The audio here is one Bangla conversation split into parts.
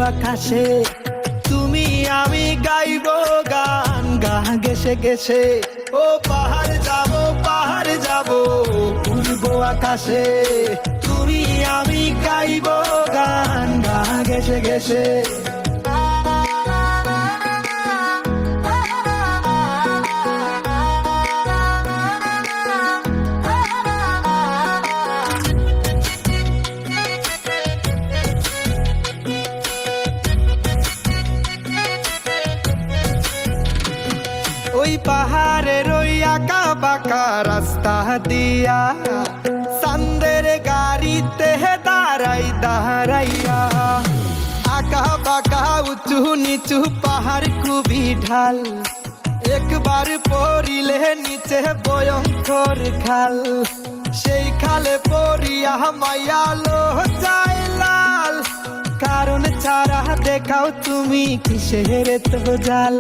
আকাশে তুমি আমি গাইব গান গা গেছে গেছে ও পাহাড় যাব উড়বো আকাশে তুমি আমি গাইব গান গা গেছে গেছে ওই পাহাড়ের ওই আঁকা বাঁকা রাস্তা দিয়া চাঁদের গাড়িতে দাঁড়াইয়া আঁকা বাঁকা উঁচু নিচু পাহাড় খুবই ঢাল একবার পড়িলে নিচে ভয়ঙ্কর খাল সেই খালে পড়িয়া মায়ালো যায় লাল কারণ ছাড়া দেখাও তুমি কিসের তো জাল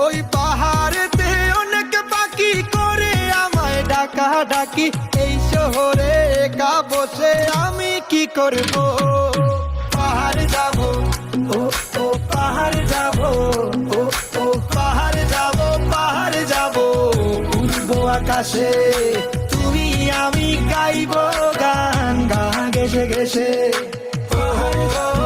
ওই পাহাড়েতে অনেক পাখি করে আমায় ডাকা ডাকি এই শহরে একা বসে আমি কি করব পাহাড় যাব ও পাহাড় যাব ও পাহাড় যাব উড়বো আকাশে তুমি আমি গাইব গান গা গেছে গেছে পাহাড় যাব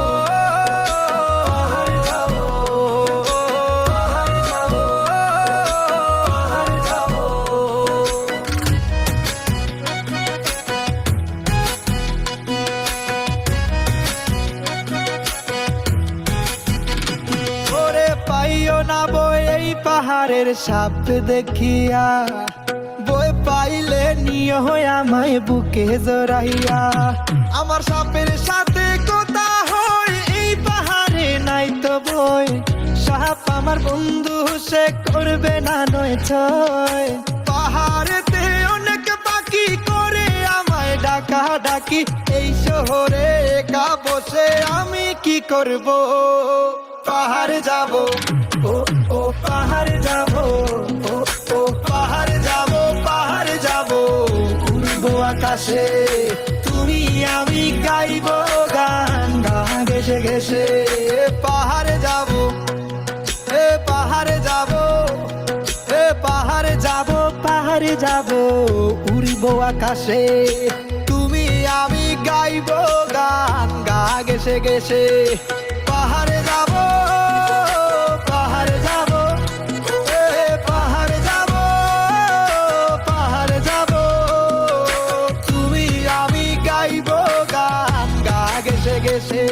পাইও না বই এই পাহাড়ের সাপ দেখিয়া বই পাইলে নিয়ে আমায় বুকে জড়াইয়া আমার সাপের সাথে কথা হয় এই পাহাড়ে নাই তো বই সাপ আমার বন্ধু সে করবে না নয় ছয় পাহাড়েতে অনেক পাখি করে আমায় ডাকা ডাকি এই শহরে একা বসে আমি কি করব পাহাড় যাব ও পাহাড় যাব ও পাহাড় যাব উড়বো আকাশে তুমি আমি গাইব গান গা গেছে গেছে পাহাড় যাব পাহাড় যাব উড়বো আকাশে তুমি আমি গাইব গান গা গেছে গেছে পাহাড় যাব তুমি আমি গাইব গান গা গেছে গেছে